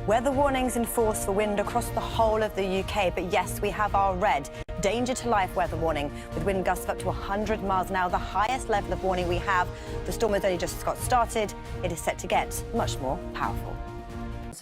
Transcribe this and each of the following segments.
Weather warnings in force for wind across the whole of the UK, but yes, we have our red danger to life weather warning with wind gusts of up to 100 miles an hour, the highest level of warning we have. The storm has only just got started. It is set to get much more powerful.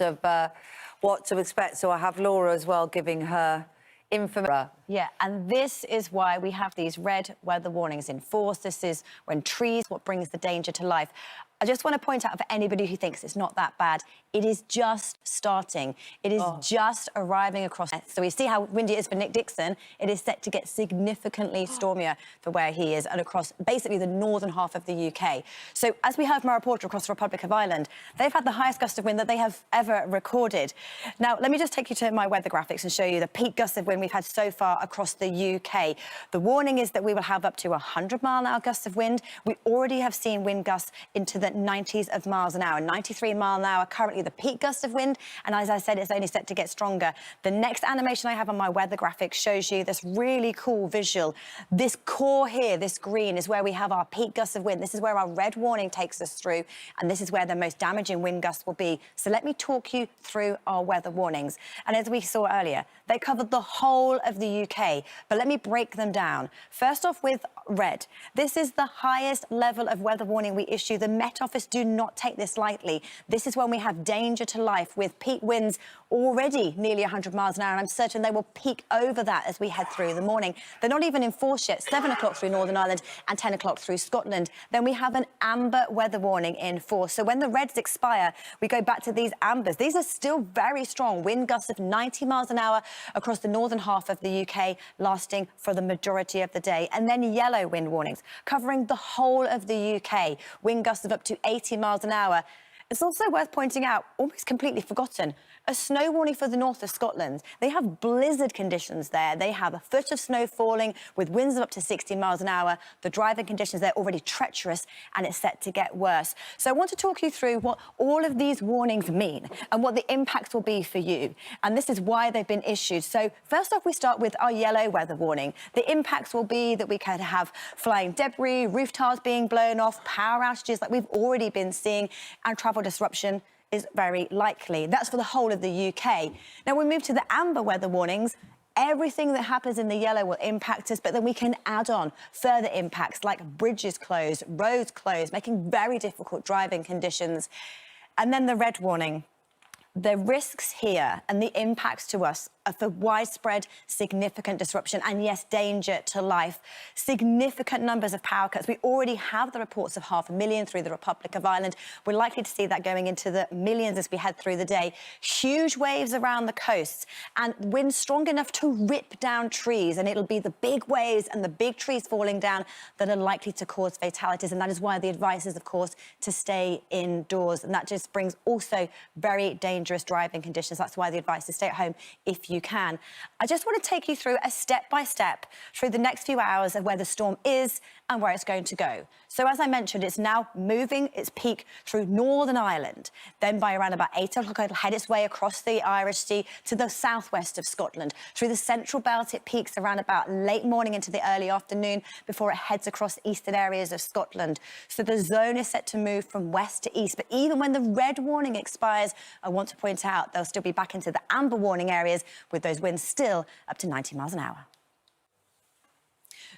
Of what to expect, so I have Laura as well giving her information. Yeah, and this is why we have these red weather warnings in force. This is when trees, what brings the danger to life. I just want to point out for anybody who thinks it's not that bad, it is just starting. It is just arriving across. So we see how windy it is for Nick Dixon. It is set to get significantly stormier for where he is and across basically the northern half of the UK. So as we heard from our reporter across the Republic of Ireland, they've had the highest gust of wind that they have ever recorded. Now, let me just take you to my weather graphics and show you the peak gusts of wind we've had so far across the UK. The warning is that we will have up to 100-mile-an-hour gusts of wind. We already have seen wind gusts into the 90s of miles an hour, 93 mile an hour, currently the peak gust of wind. And as I said, it's only set to get stronger. The next animation I have on my weather graphic shows you this really cool visual. This core here, this green, is where we have our peak gusts of wind. This is where our red warning takes us through. And this is where the most damaging wind gusts will be. So let me talk you through our weather warnings. And as we saw earlier, they covered the whole of the UK. But let me break them down. First off with red. This is the highest level of weather warning we issue. The Met Office do not take this lightly. This is when we have danger to life with peak winds already nearly 100 miles an hour, and I'm certain they will peak over that as we head through the morning. They're not even in force yet, 7 o'clock through Northern Ireland and 10 o'clock through Scotland. Then we have an amber weather warning in force. So when the reds expire, we go back to these ambers. These are still very strong, wind gusts of 90 miles an hour across the northern half of the UK, lasting for the majority of the day. And then yellow wind warnings covering the whole of the UK, wind gusts of up to 80 miles an hour. It's also worth pointing out, almost completely forgotten, a snow warning for the north of Scotland. They have blizzard conditions there. They have a foot of snow falling with winds of up to 60 miles an hour. The driving conditions there are already treacherous and it's set to get worse. So I want to talk you through what all of these warnings mean and what the impacts will be for you. And this is why they've been issued. So first off, we start with our yellow weather warning. The impacts will be that we could have flying debris, roof tiles being blown off, power outages like we've already been seeing, and travel disruption is very likely. That's for the whole of the UK. Now we move to the amber weather warnings. Everything that happens in the yellow will impact us, but then we can add on further impacts like bridges closed, roads closed, making very difficult driving conditions. And then the red warning. The risks here and the impacts to us are for widespread, significant disruption and, yes, danger to life. Significant numbers of power cuts. We already have the reports of 500,000 through the Republic of Ireland. We're likely to see that going into the millions as we head through the day. Huge waves around the coasts and winds strong enough to rip down trees. And it'll be the big waves and the big trees falling down that are likely to cause fatalities. And that is why the advice is, of course, to stay indoors. And that just brings also very dangerous driving conditions. That's why the advice is stay at home if you can. I just want to take you through a step-by-step through the next few hours of where the storm is and where it's going to go. So as I mentioned, it's now moving its peak through Northern Ireland. Then by around about 8 o'clock, it'll head its way across the Irish Sea to the southwest of Scotland. Through the central belt, it peaks around about late morning into the early afternoon before it heads across eastern areas of Scotland. So the zone is set to move from west to east. But even when the red warning expires, I want to point out they'll still be back into the amber warning areas with those winds still up to 90 miles an hour.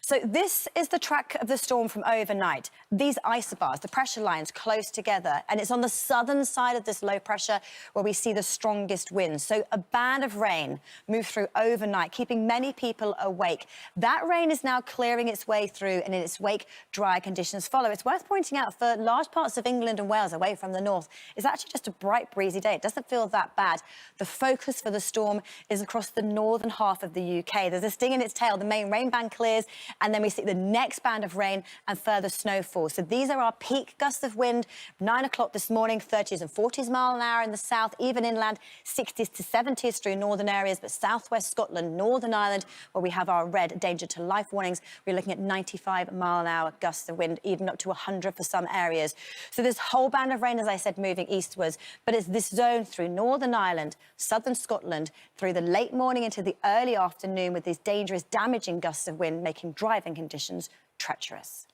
So this is the track of the storm from overnight. These isobars, the pressure lines close together, and it's on the southern side of this low pressure where we see the strongest winds. So a band of rain moved through overnight, keeping many people awake. That rain is now clearing its way through, and in its wake, dry conditions follow. It's worth pointing out for large parts of England and Wales away from the north, it's actually just a bright, breezy day. It doesn't feel that bad. The focus for the storm is across the northern half of the UK. There's a sting in its tail. The main rain band clears, and then we see the next band of rain and further snowfall. So these are our peak gusts of wind. 9 o'clock this morning, 30s and 40s mile an hour in the south, even inland, 60s to 70s through northern areas, but southwest Scotland, Northern Ireland, where we have our red danger to life warnings, we're looking at 95 mile an hour gusts of wind, even up to 100 for some areas. So this whole band of rain, as I said, moving eastwards, but it's this zone through Northern Ireland, southern Scotland, through the late morning into the early afternoon with these dangerous, damaging gusts of wind, making driving conditions treacherous.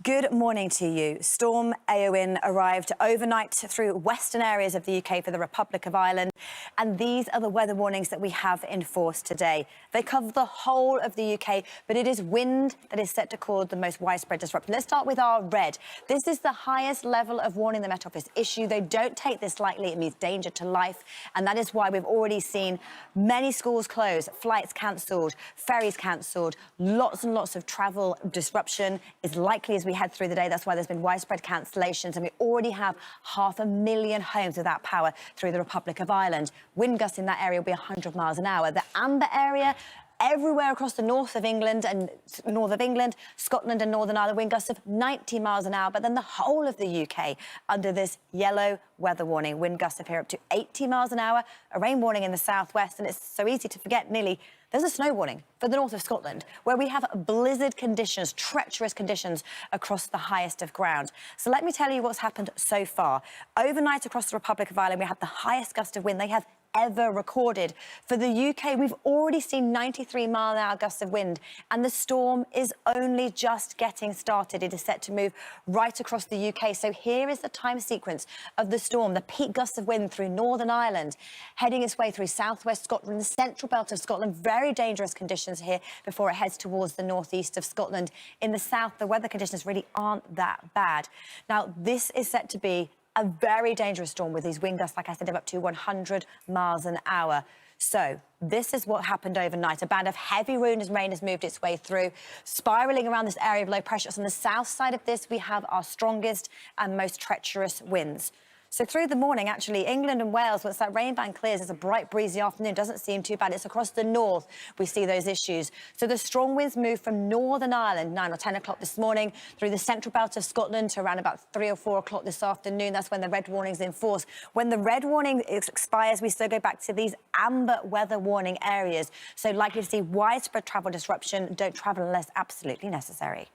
Good morning to you. Storm Eowyn arrived overnight through western areas of the UK for the Republic of Ireland. And these are the weather warnings that we have in force today. They cover the whole of the UK, but it is wind that is set to cause the most widespread disruption. Let's start with our red. This is the highest level of warning the Met Office issue. They don't take this lightly. It means danger to life. And that is why we've already seen many schools closed, flights cancelled, ferries cancelled, lots and lots of travel disruption is likely as we head through the day. That's why there's been widespread cancellations, and we already have 500,000 homes without power through the Republic of Ireland. Wind gusts in that area will be 100 miles an hour. The amber area, everywhere across the north of England, Scotland and Northern Ireland, wind gusts of 90 miles an hour. But then the whole of the UK under this yellow weather warning. Wind gusts of here up to 80 miles an hour, a rain warning in the southwest, and it's so easy to forget there's a snow warning for the north of Scotland, where we have blizzard conditions, treacherous conditions across the highest of ground. So let me tell you what's happened so far. Overnight across the Republic of Ireland, we had the highest gust of wind they have ever recorded. For the UK, we've already seen 93-mile-an-hour gusts of wind, and the storm is only just getting started. It is set to move right across the UK. So here is the time sequence of the storm. The peak gusts of wind through Northern Ireland, heading its way through southwest Scotland, the central belt of Scotland. Very dangerous conditions here before it heads towards the northeast of Scotland. In the south, the weather conditions really aren't that bad. Now, this is set to be a very dangerous storm with these wind gusts, like I said, of up to 100 miles an hour. So this is what happened overnight. A band of heavy rain has moved its way through, spiralling around this area of low pressure. So on the south side of this, we have our strongest and most treacherous winds. So through the morning, actually, England and Wales, once that rain band clears, it's a bright, breezy afternoon. Doesn't seem too bad. It's across the north we see those issues. So the strong winds move from Northern Ireland, 9 or 10 o'clock this morning, through the central belt of Scotland to around about 3 or 4 o'clock this afternoon. That's when the red warning's in force. When the red warning expires, we still go back to these amber weather warning areas. So likely to see widespread travel disruption. Don't travel unless absolutely necessary.